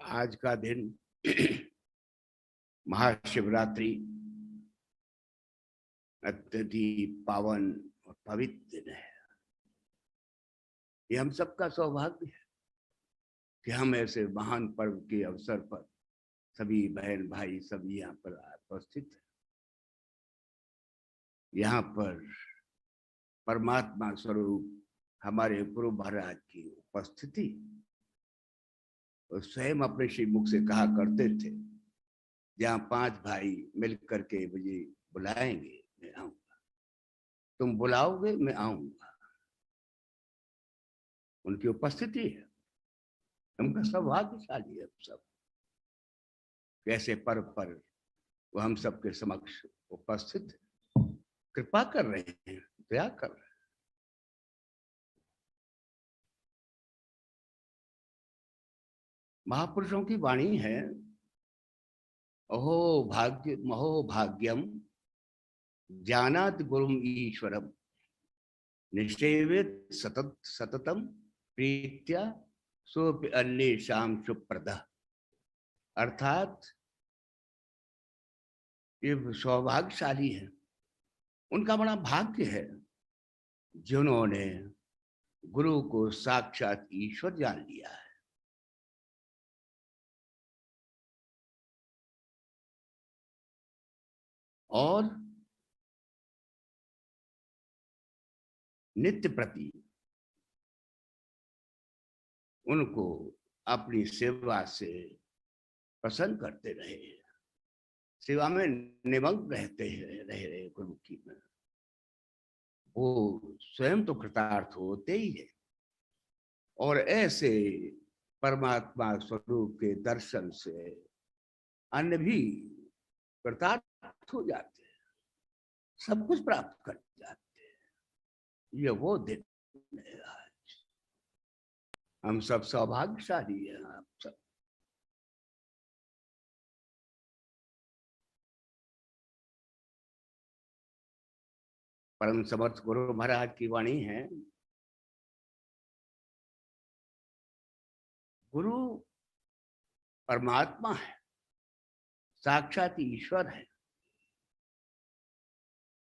आज का दिन महाशिवरात्रि अत्यधिक पावन और पवित्र दिन है। ये हम सबका सौभाग्य है कि हम ऐसे महान पर्व के अवसर पर सभी बहन भाई सभी यहाँ पर उपस्थित हैं। यहाँ पर परमात्मा स्वरूप हमारे गुरु महाराज की उपस्थिति और स्वयं अपने श्री मुख से कहा करते थे, जहाँ 5 भाई मिल करके मुझे बुलाएंगे मैं आऊंगा, तुम बुलाओगे मैं आऊंगा। उनकी उपस्थिति है, उनका सौभाग्यशाली है सब। कैसे पर्व पर वो हम सबके समक्ष उपस्थित कृपा कर रहे हैं, दया कर रहे हैं। महापुरुषों की वाणी है, अहो भाग्य महो भाग्यम ज्ञानात गुरुम ईश्वरम निषेवित सततम प्रीत्या सोपि अन्य शाम सुप्रद। अर्थात ये सौभाग्यशाली है, उनका बड़ा भाग्य है जिन्होंने गुरु को साक्षात ईश्वर जान लिया है। और नित्य प्रति उनको अपनी सेवा से प्रसन्न करते रहे, सेवा में निमग्न रहे गुरु की में। वो स्वयं तो कृतार्थ होते ही है और ऐसे परमात्मा स्वरूप के दर्शन से अन्य भी कृतार्थ हो जाते हैं, सब कुछ प्राप्त कर जाते हैं। ये वो दिन है आज, हम सब सौभाग्यशाली हैं। आप सब परम समर्थ गुरु महाराज की वाणी है, गुरु परमात्मा है, साक्षात ईश्वर है।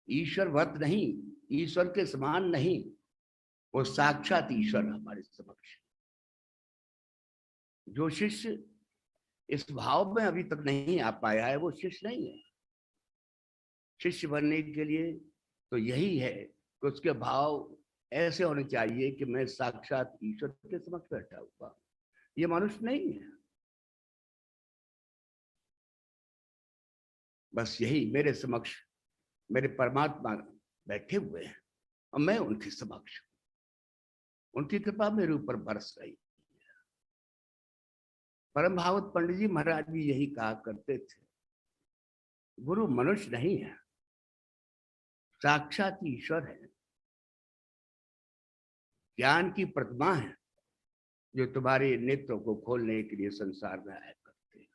ईश्वरवत नहीं, ईश्वर के समान नहीं, वो साक्षात ईश्वर हमारे समक्ष। जो शिष्य इस भाव में अभी तक नहीं आ पाया है वो शिष्य नहीं है। शिष्य बनने के लिए तो यही है कि उसके भाव ऐसे होने चाहिए कि मैं साक्षात ईश्वर के समक्ष बैठा हुआ, ये मनुष्य नहीं है। बस यही मेरे समक्ष मेरे परमात्मा बैठे हुए हैं और मैं उनके समक्ष, उनकी कृपा मेरे ऊपर बरस रही है। परम भागवत पंडित जी महाराज भी यही कहा करते थे, गुरु मनुष्य नहीं है, साक्षात ईश्वर है, ज्ञान की प्रतिमा है जो तुम्हारे नेत्रों को खोलने के लिए संसार में आया करते हैं।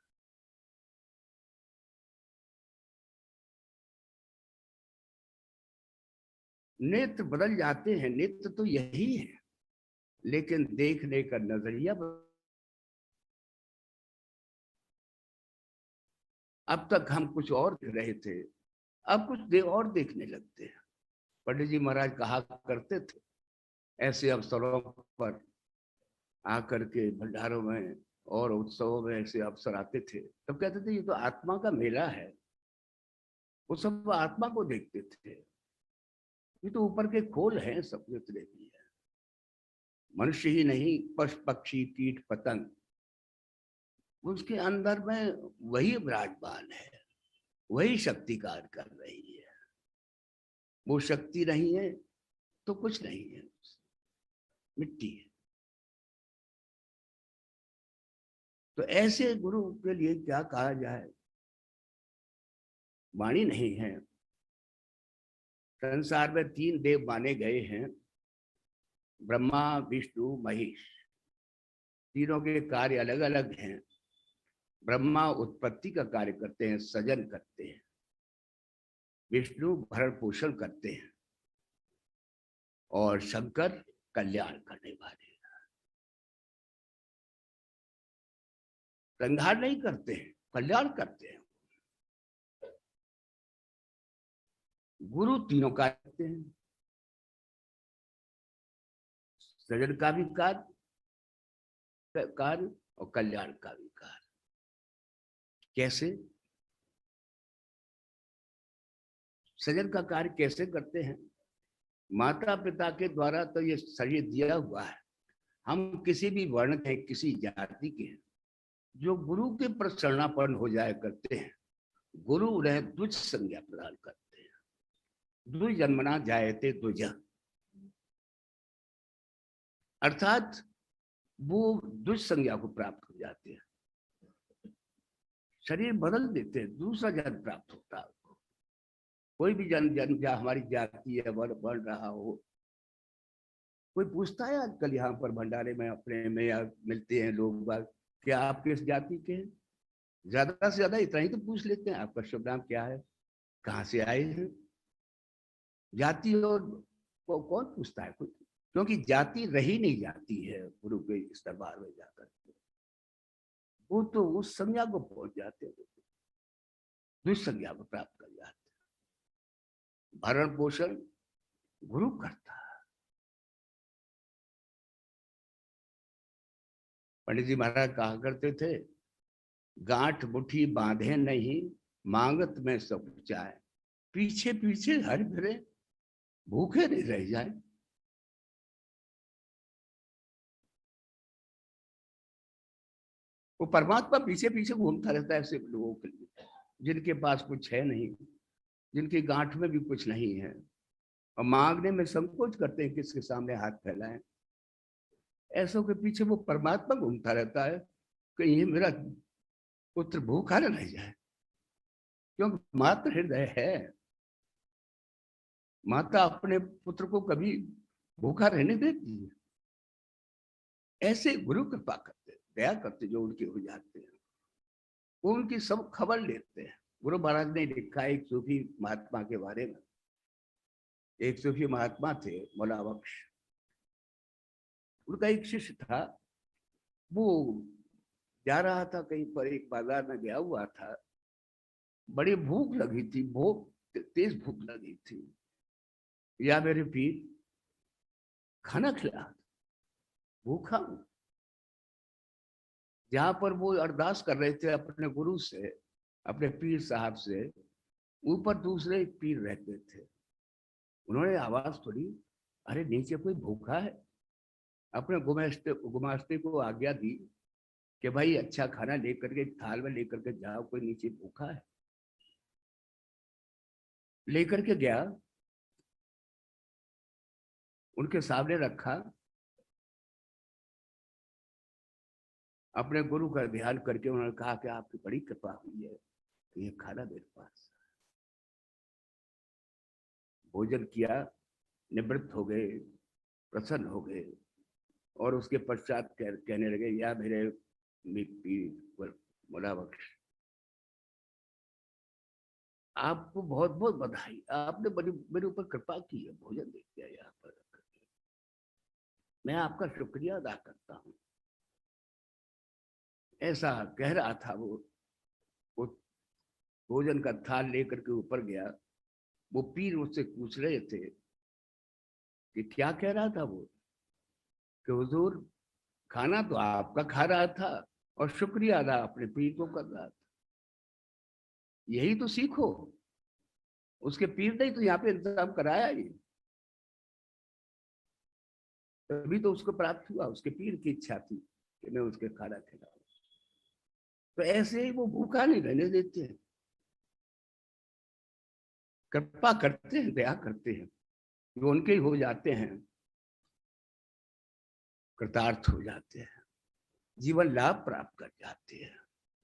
नेत्र बदल जाते हैं, नेत्र तो यही है, लेकिन देखने का नजरिया अब तक हम कुछ और देख रहे थे, अब कुछ और देखने लगते हैं। पंडित जी महाराज कहा करते थे, ऐसे अवसरों पर आकर के भंडारों में और उत्सवों में ऐसे अवसर आते थे, तब कहते थे ये तो आत्मा का मेला है। वो सब आत्मा को देखते थे, ये तो ऊपर के खोल हैं, सब जितने भी है, मनुष्य ही नहीं, पशु पक्षी कीट पतंग, उसके अंदर में वही विराजमान है, वही शक्ति कार्य कर रही है। वो शक्ति नहीं है तो कुछ नहीं है, मिट्टी है। तो ऐसे गुरु के लिए क्या कहा जाए, वाणी नहीं है। संसार में 3 देव माने गए हैं, ब्रह्मा विष्णु महेश। तीनों के कार्य अलग अलग हैं। ब्रह्मा उत्पत्ति का कार्य करते हैं, सृजन करते हैं। विष्णु भरण पोषण करते हैं और शंकर कल्याण करने वाले। संहार नहीं करते हैं, कल्याण करते हैं। गुरु तीनों कार्य करते हैं, सृजन का भी कार्य और कल्याण का भी कार्य। कैसे? सृजन का कार्य कैसे करते हैं? माता पिता के द्वारा तो ये शरीर दिया हुआ है, हम किसी भी वर्ण के, किसी जाति के, जो गुरु के प्रति शरणापन्न हो जाया करते हैं, गुरु उन्हें द्विज संज्ञा प्रदान करते हैं। द्विज जन्मना जायते द्विज, अर्थात वो द्विज संज्ञा को प्राप्त हो जाते हैं, शरीर बदल देते हैं, दूसरा जन्म प्राप्त होता है। कोई भी जन्म हमारी जाति है, वर्ण बढ़ रहा हो, कोई पूछता है आजकल यहाँ पर भंडारे में अपने में या मिलते हैं लोग बाग, क्या आप किस जाति के हैं? ज्यादा से ज्यादा इतना ही तो पूछ लेते हैं, आपका शुभ नाम क्या है, कहाँ से आए हैं। जाति और को कौन पूछता है? कोई, क्योंकि जाति रही नहीं जाती है गुरु के इस दरबार में जाकर, वो तो उस संज्ञा को पहुंच जाते हैं, दुष्संज्ञा को प्राप्त कर जाते हैं। भरण पोषण गुरु करता है। पंडित जी महाराज कहा करते थे, गांठ मुट्ठी बांधे नहीं, मांगत में सब चाहे, पीछे पीछे हर फिरे, भूखे नहीं रह जाए। वो परमात्मा पीछे पीछे घूमता रहता है ऐसे लोगों के लिए, जिनके पास कुछ है नहीं, जिनकी गांठ में भी कुछ नहीं है, और मांगने में संकोच करते हैं किसके सामने हाथ फैलाएं। ऐसों के पीछे वो परमात्मा घूमता रहता है कि ये मेरा पुत्र भूखा न रह जाए, क्योंकि मात्र हृदय है। माता अपने पुत्र को कभी भूखा रहने देती है? ऐसे गुरु कृपा करते, दया करते, जो उनके हो जाते हैं, वो उनकी सब खबर लेते हैं। गुरु महाराज ने लिखा है एक सूफी महात्मा के बारे में। एक सूफी महात्मा थे मौला बख्श, उनका एक शिष्य था, वो जा रहा था कहीं पर, एक बाजार में गया हुआ था, बड़ी भूख लगी थी, बहुत तेज भूख लगी थी। या मेरे पीर खाना खिला, भूखा हूं। जहां पर वो अरदास कर रहे थे अपने गुरु से, अपने पीर साहब से, ऊपर दूसरे पीर रहते थे। उन्होंने आवाज सुनी, अरे नीचे कोई भूखा है। अपने गुमास्ते को आज्ञा दी कि भाई अच्छा खाना लेकर के थाल में लेकर के जाओ, कोई नीचे भूखा है। लेकर के गया, उनके सामने रखा, अपने गुरु का ध्यान करके उन्होंने कहा कि आपकी बड़ी कृपा हुई है, तो ये खाना मेरे पास। भोजन किया, निवृत्त हो गए, प्रसन्न हो गए, और उसके पश्चात कहने लगे, या मेरे मौला बख्श, आपको बहुत बहुत बधाई, आपने बड़ी मेरे ऊपर कृपा की है, भोजन दे दिया यहाँ पर, मैं आपका शुक्रिया अदा करता हूँ। ऐसा कह रहा था वो भोजन का थाल लेकर के ऊपर गया। वो पीर उससे पूछ रहे थे कि क्या कह रहा था वो, कि हुजूर खाना तो आपका खा रहा था और शुक्रिया अदा अपने पीर को कर रहा था। यही तो सीखो, उसके पीर ने तो यहाँ पे इंतजाम कराया, ये तभी तो उसको प्राप्त हुआ, उसके पीर की इच्छा थी कि मैं उसके खाना खिलाऊं। तो ऐसे ही वो भूखा नहीं रहने देते हैं, कृपा करते हैं, दया करते हैं, वो उनके ही हो जाते हैं, कृतार्थ हो जाते हैं, जीवन लाभ प्राप्त कर जाते हैं,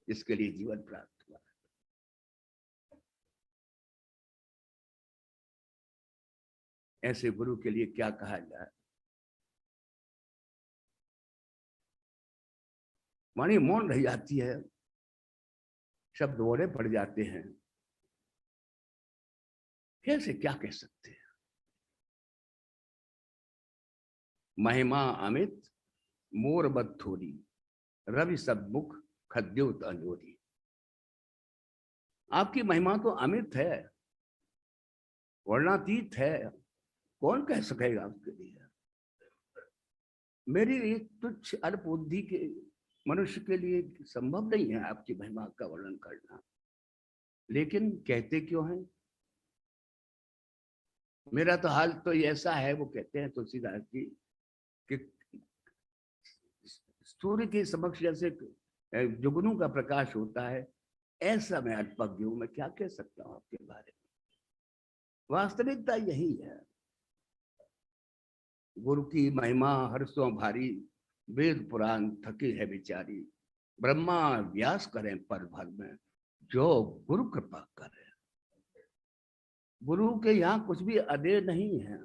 जिसके लिए जीवन प्राप्त हुआ। ऐसे गुरु के लिए क्या कहा जाए, वाणी मौन रह जाती है, शब्द ओढ़े पड़ जाते हैं, कैसे क्या कह सकते हैं। महिमा अमित मोर बद थोड़ी, रवि सब मुख खद्योत अंजोरी। आपकी महिमा तो अमित है, वर्णातीत है, कौन कह सकेगा उसके लिए। मेरी एक तुच्छ अल्प बुद्धि के मनुष्य के लिए संभव नहीं है आपकी महिमा का वर्णन करना, लेकिन कहते क्यों हैं। मेरा तो हाल तो ऐसा है, वो कहते हैं तुलसीदास जी कि सूर्य के समक्ष जैसे जुगनू का प्रकाश होता है, ऐसा मैं अल्पज्ञ हूं, मैं क्या कह सकता हूं आपके बारे में। वास्तविकता यही है। गुरु की महिमा हर्षों भारी, वेद पुराण थके है विचारी। ब्रह्मा व्यास करें पर भर में, जो गुरु कृपा करे। गुरु के यहाँ कुछ भी अदेय नहीं है,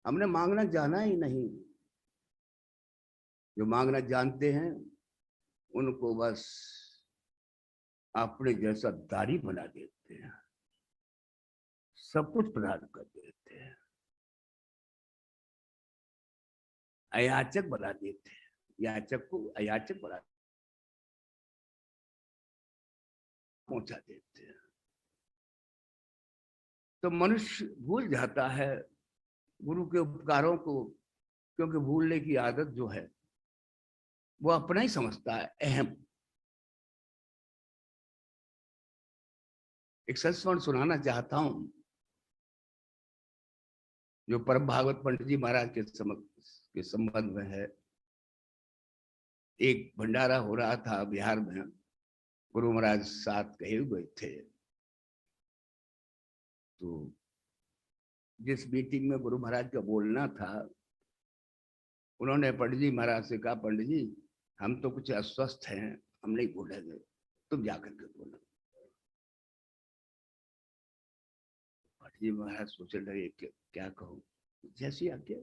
हमने मांगना जाना ही नहीं। जो मांगना जानते हैं उनको बस अपने जैसा दारी बना देते हैं, सब कुछ प्रदान कर देते हैं, अयाचक बना देते हैं, याचक को अयाचक बना पहुंचा देते हैं। तो मनुष्य भूल जाता है गुरु के उपकारों को, क्योंकि भूलने की आदत जो है वो अपना ही समझता है, अहम। एक संस्मरण सुनाना चाहता हूं जो परम भागवत पंडित जी महाराज के संबंध में है। एक भंडारा हो रहा था बिहार में, गुरु महाराज साथ कहे हुए थे। तो जिस मीटिंग में गुरु महाराज का बोलना था, उन्होंने पंडित जी महाराज से कहा, पंडित जी हम तो कुछ अस्वस्थ हैं, हम नहीं बोलेंगे, तुम जाकर के बोलो। पंडित जी महाराज सोचने लगे क्या कहूं, जैसी आज्ञा।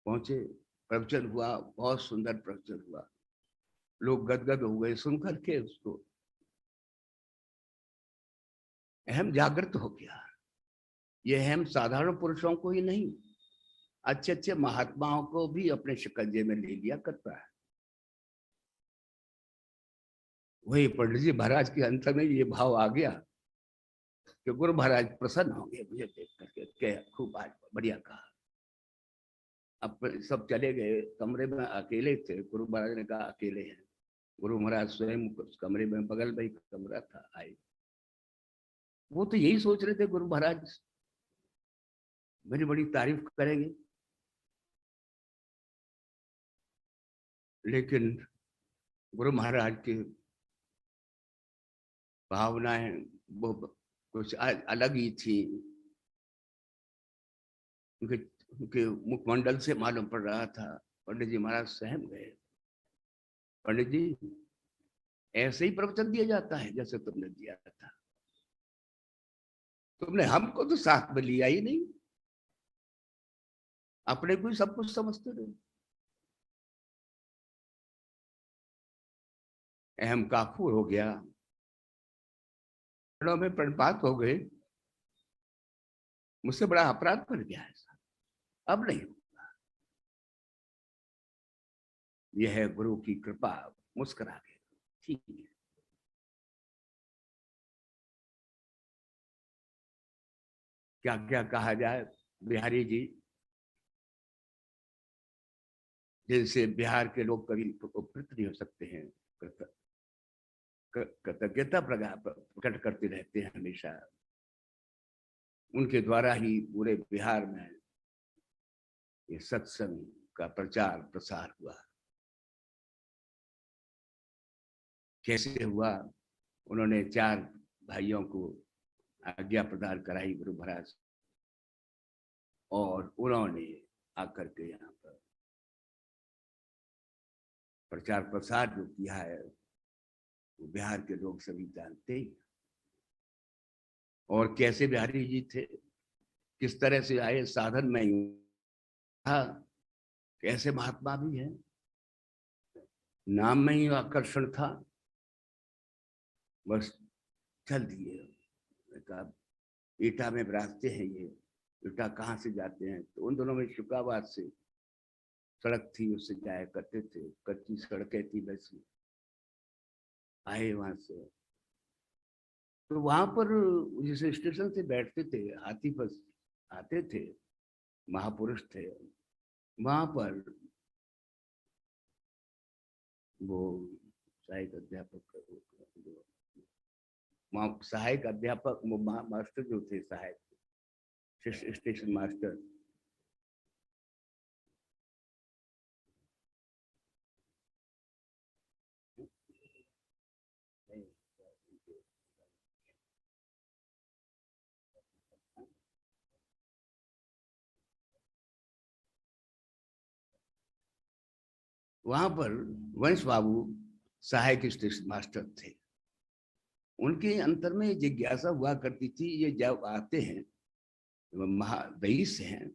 पहुंचे, प्रवचन हुआ, बहुत सुंदर प्रवचन हुआ, लोग गदगद हो गए सुन करके उसको। अहम जागृत हो गया। ये अहम साधारण पुरुषों को ही नहीं, अच्छे अच्छे महात्माओं को भी अपने शिकंजे में ले लिया करता है। वही पंडित जी महाराज के अंत में ये भाव आ गया कि गुरु महाराज प्रसन्न हो गए मुझे देख करके, क्या खूब आज बढ़िया कहा। अब सब चले गए, कमरे में अकेले थे। गुरु महाराज ने कहा अकेले हैं। गुरु महाराज स्वयं उस कमरे में, बगल में ही कमरा था, आए। वो तो यही सोच रहे थे गुरु महाराज मेरी बड़ी तारीफ करेंगे, लेकिन गुरु महाराज की भावनाएं वो कुछ अलग ही थी। उनके मुखमंडल से मालूम पड़ रहा था। पंडित जी महाराज सहम गए। पंडित जी ऐसे ही प्रवचन दिया जाता है जैसे तुमने दिया था, तुमने हमको तो साथ में लिया ही नहीं, अपने को ही सब कुछ समझते रहे। अहम काफूर हो गया, में प्रणपात हो गए, मुझसे बड़ा अपराध कर गया ऐसा, अब नहीं होगा। यह है गुरु की कृपा। मुस्कुरा के ठीक है। क्या क्या कहा जाए। बिहारी जी जिनसे बिहार के लोग कभी उपकृत नहीं हो सकते हैं, कृतज्ञता प्रकट करते रहते हैं हमेशा। उनके द्वारा ही पूरे बिहार में ये सत्संग का प्रचार प्रसार हुआ। कैसे हुआ, उन्होंने 4 भाइयों को आज्ञा प्रदान कराई गुरु महाराज, और उन्होंने आकर के यहाँ पर प्रचार प्रसार जो किया है वो बिहार के लोग सभी जानते ही। और कैसे बिहारी जी थे, किस तरह से आए, साधन में ही था। कैसे महात्मा भी है, नाम में ही आकर्षण था, बस चल दिए। कहा ईटा में विराजते हैं, ये ईटा कहाँ से जाते हैं, तो उन दोनों में शुकाबाद से सड़क थी, उससे जाया करते थे, कच्ची सड़कें थी वैसी। आए वहां से, तो वहां पर जिस स्टेशन से बैठते थे, हाथी बस आते थे, महापुरुष थे वहां पर। वो सहायक अध्यापक, वहाँ सहायक अध्यापक, वो मास्टर जो थे, सहायक स्टेशन मास्टर, वहां पर वंश बाबू सहायक स्टेशन मास्टर थे। उनके अंतर में जिज्ञासा हुआ करती थी, ये जब आते हैं महादयी से हैं,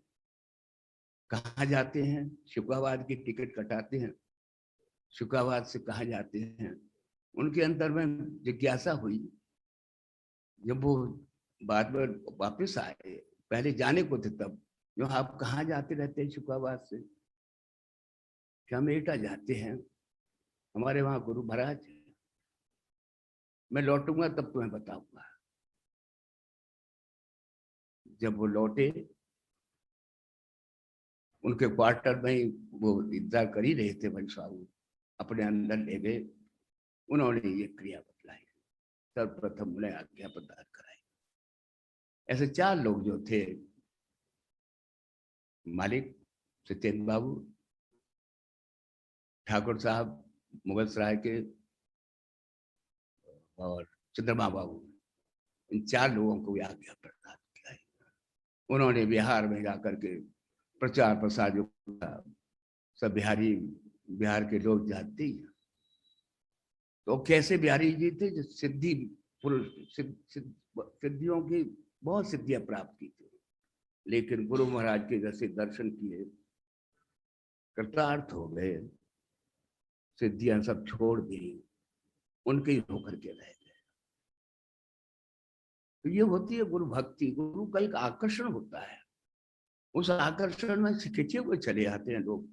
कहाँ जाते हैं, शुक्राबाद की टिकट कटाते हैं, शुक्राबाद से कहाँ जाते हैं। उनके अंतर में जिज्ञासा हुई, जब वो बाद में वापस आए, पहले जाने को थे तब, जो आप कहाँ जाते रहते हैं शुक्राबाद से, क्या हम एटा जाते हैं, हमारे वहां गुरु महाराज, मैं लौटूंगा तब तुम्हें बताऊंगा। जब वो लौटे, उनके क्वार्टर में ही वो इंतजार कर ही रहे थे, वंशाबू अपने अंदर ले गए। उन्होंने ये क्रिया बतलाई, सर्वप्रथम उन्हें आज्ञा प्रदान कराई। ऐसे 4 लोग जो थे, मालिक सत्येंद्र बाबू, ठाकुर साहब मुगल सराय के, और चंद्रमा बाबू, इन 4 लोगों को आज्ञा प्रदान किया। उन्होंने बिहार में जाकर के प्रचार प्रसार जो था, सब बिहार के लोग जानते ही। तो कैसे बिहारी जी थे, जो सिद्धि पुरुष, सिद्धियों की बहुत सिद्धियां प्राप्त की थी, लेकिन गुरु महाराज के जैसे दर्शन किए, कृतार्थ हो गए, सिद्धियां सब छोड़ दी, उनके ही होकर के रह गए। तो ये होती है गुरु भक्ति। गुरु का एक आकर्षण होता है, उस आकर्षण में खिंचे हुए चले आते हैं लोग,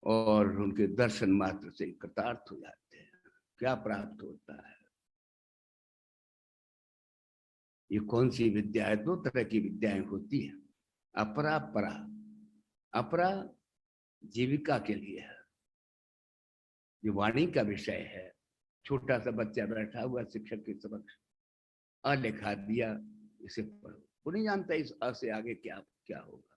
और उनके दर्शन मात्र से कृतार्थ हो जाते हैं। क्या प्राप्त होता है? ये कौन सी विद्या है? 2 तरह की विद्याएं होती हैं, अपरा परा। अपरा जीविका के लिए है, ये वाणी का विषय है। छोटा सा बच्चा बैठा हुआ शिक्षक के समक्ष, अ लिखा दिया, इसे पढ़ो, वो नहीं जानता इस अ से आगे क्या क्या होगा।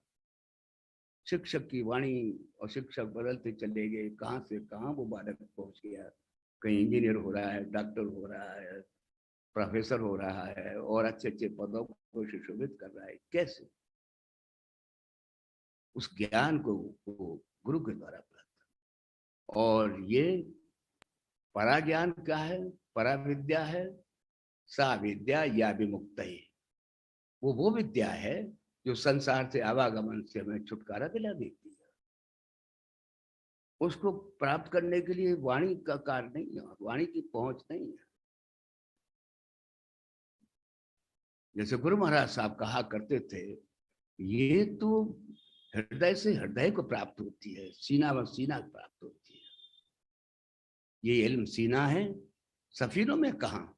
शिक्षक की वाणी, और शिक्षक बदलते चले गए, कहाँ से कहाँ वो बालक पहुंच गया, कहीं इंजीनियर हो रहा है, डॉक्टर हो रहा है, प्रोफेसर हो रहा है, और अच्छे अच्छे पदों को सुशोभित कर रहा है। कैसे? उस ज्ञान को वो गुरु के द्वारा प्राप्त। और ये परा ज्ञान क्या है? परा विद्या है, सा विद्या या विमुक्त है। वो विद्या है जो संसार से आवागमन से हमें छुटकारा दिला देती है। उसको प्राप्त करने के लिए वाणी का कार्य नहीं है, वाणी की पहुंच नहीं है। जैसे गुरु महाराज साहब कहा करते थे, ये तो हृदय से हृदय को प्राप्त होती है, सीना व सीना प्राप्त होती है। ये इल्म सीना है, सफीरों में कहा।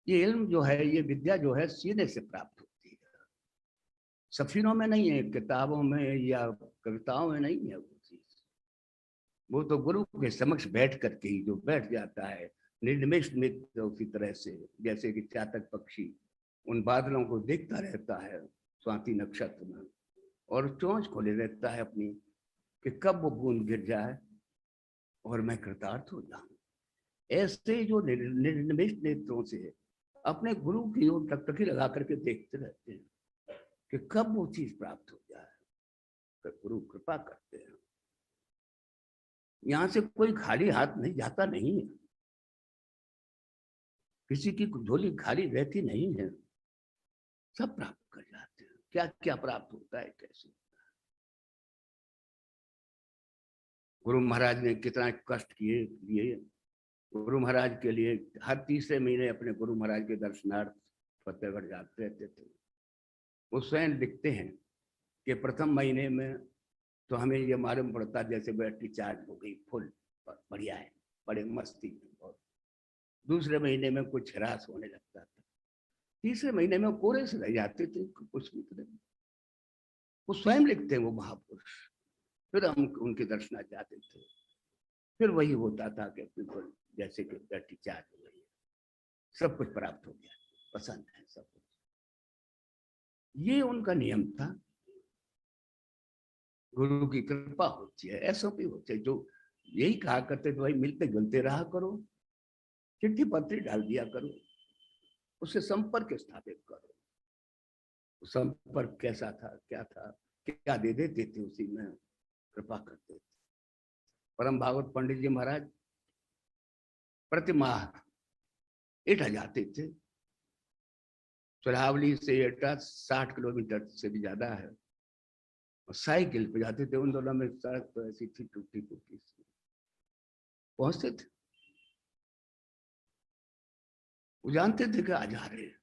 ये इल्म जो है, ये विद्या जो है, सीने से प्राप्त होती है, सफीरों में नहीं है, किताबों में या कविताओं में नहीं है वो चीज। वो तो गुरु के समक्ष बैठ करके ही जो बैठ जाता है, निर्निमेष मित्र उसी तरह से, जैसे कि चातक पक्षी उन बादलों को देखता रहता है स्वाति नक्षत्र में, और चोंच खोले रहता है अपनी, कि कब वो बूंद गिर जाए और मैं कृतार्थ हो जाऊं। ऐसे जो निर्निमेष नेत्रों से अपने गुरु की ओर टकटकी लगा करके देखते रहते हैं कि कब वो चीज प्राप्त हो जाए, तो गुरु कृपा करते हैं। यहां से कोई खाली हाथ नहीं जाता, नहीं है, किसी की झोली खाली रहती नहीं है, सब प्राप्त कर जाते हैं। क्या क्या प्राप्त होता है, कैसे? गुरु महाराज ने कितना कष्ट किए लिए। गुरु महाराज के लिए हर तीसरे महीने अपने गुरु महाराज के दर्शनार्थ फतेहगढ़ जाते रहते थे। वो स्वयं लिखते हैं कि प्रथम महीने में तो हमें ये मालूम पड़ता जैसे बैटरी चार्ज हो गई फुल, बढ़िया है, बड़े मस्ती में। और दूसरे महीने में कुछ ह्रास होने लगता था, तीसरे महीने में कोरे से रह जाते थे, कुछ भी नहीं। वो स्वयं लिखते हैं वो महापुरुष। फिर हम उनके दर्शना जाते थे, फिर वही होता था कि बिल्कुल जैसे कि बैटरी चार्ज हो गई, सब कुछ प्राप्त हो गया, पसंद है सब कुछ। ये उनका नियम था। गुरु की कृपा होती है, ऐसा भी होते है जो यही कहा करते थे, भाई मिलते जुलते रहा करो, चिट्ठी पत्री डाल दिया करो, उससे संपर्क स्थापित करो। संपर्क कैसा था, क्या था, क्या दे देते थे, उसी में कृपा करते थे। परम भागवत पंडित जी महाराज प्रति माह एटा जाते थे। चौरावली से एटा 60 किलोमीटर से भी ज्यादा है, और साइकिल पे जाते थे। उन दोनों में सड़क तो ऐसी थी टूटी फूटी, पहुंचते थे। वो जानते थे कि आ जा रहे हैं।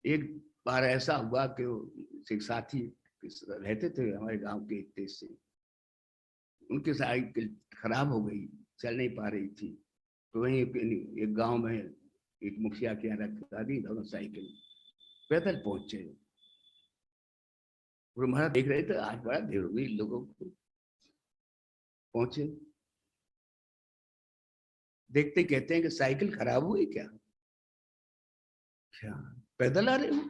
एक बार ऐसा हुआ कि एक साथी रहते थे हमारे गांव के एक देश से, उनकी साइकिल खराब हो गई, चल नहीं पा रही थी। तो वहीं एक गांव में एक मुखिया के यहाँ रखा दी दोनों साइकिल, पैदल पहुंचे। और महाराज देख रहे थे आज बड़ा देर हो गई लोगों को, पहुंचे, देखते कहते हैं कि साइकिल खराब हुई क्या? क्या पैदल आ रहे हो?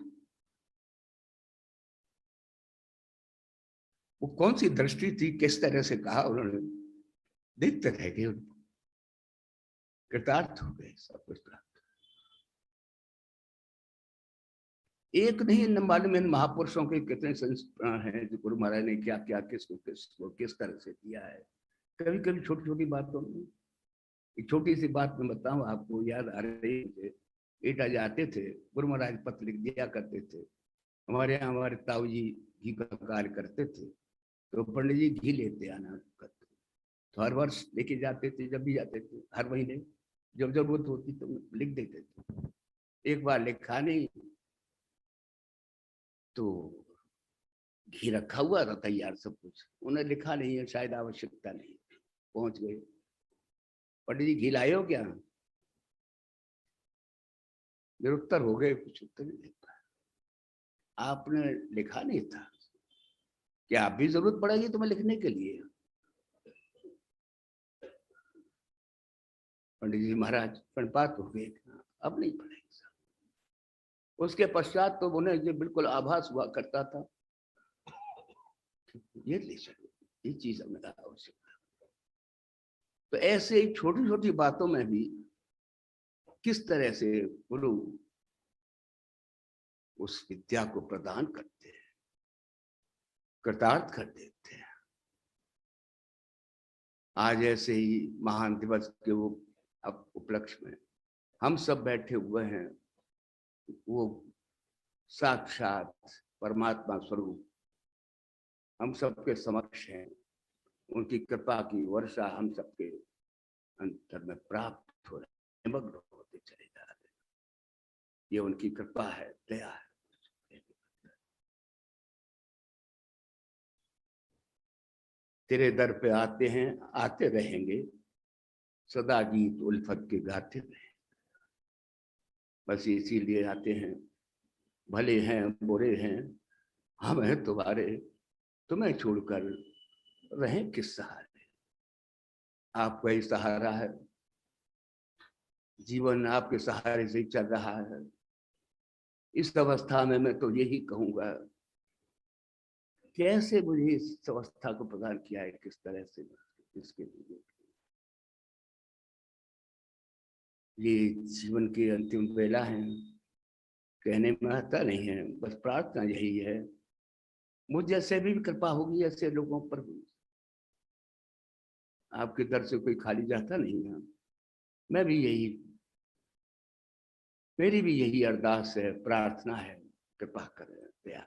वो कौन सी दृष्टि थी, किस तरह से कहा उन्होंने, देखते रह गए, कृतार्थ हो गए, सब कुछ प्राप्त। एक नहीं, न मालूम इन महापुरुषों के कितने संस्कार हैं जो गुरु महाराज ने क्या क्या किसको किस तरह से दिया है। कभी कभी छोटी छोटी बातों में, एक छोटी सी बात में बताऊं आपको, याद आ रही है। एटा जाते थे, गुरु महाराज पत्र लिख दिया करते थे। हमारे यहाँ हमारे ताऊ जी घी का कार्य करते थे, तो पंडित जी घी लेते आना करते, तो हर वर्ष लेके जाते थे। जब भी जाते थे हर महीने जब जरूरत होती तो लिख देते थे। एक बार लिखा नहीं, तो घी रखा हुआ था तैयार सब कुछ, उन्हें लिखा नहीं है, शायद आवश्यकता नहीं। पहुंच गए, पंडित जी घी लाए हो क्या? निरुत्तर हो गए, कुछ उत्तर नहीं दे पाया। आपने लिखा नहीं था, क्या आप भी जरूरत पड़ेगी तुम्हें लिखने के लिए? पंडित जी महाराज प्रणपात हो गए, अब नहीं पढ़ेंगे। उसके पश्चात तो उन्हें ये बिल्कुल आभास हुआ करता था, ये ले चलो, ये चीज हमें आवश्यक है। तो ऐसे ही छोटी छोटी बातों में भी किस तरह से गुरु उस विद्या को प्रदान करते हैं, कृतार्थ कर देते हैं। आज ऐसे ही महान दिवस के वो उपलक्ष्य में हम सब बैठे हुए हैं, वो साक्षात परमात्मा स्वरूप हम सबके समक्ष हैं। उनकी कृपा की वर्षा हम सबके अंतर में प्राप्त हो रहे, निमग्न होते चले जा रहे हैं। ये उनकी कृपा है, दया है। तेरे दर पे आते हैं, आते रहेंगे, सदा गीत उल्फत के गाते रहे। बस इसीलिए आते हैं, भले हैं बुरे हैं हम हैं तुम्हारे, तुम्हें छोड़कर रहें किस सहारे। आपका ही सहारा है, जीवन आपके सहारे से चल रहा है। इस अवस्था में मैं तो यही कहूंगा, कैसे मुझे इस अवस्था को प्रदान किया है, किस तरह से इसके लिए। ये जीवन की अंतिम बेला है, कहने में आता नहीं है, बस प्रार्थना यही है, मुझ जैसे भी कृपा होगी ऐसे लोगों पर भी। आपके दर से कोई खाली जाता नहीं है। मैं भी यही, मेरी भी यही अरदास है, प्रार्थना है, कृपा करें, दया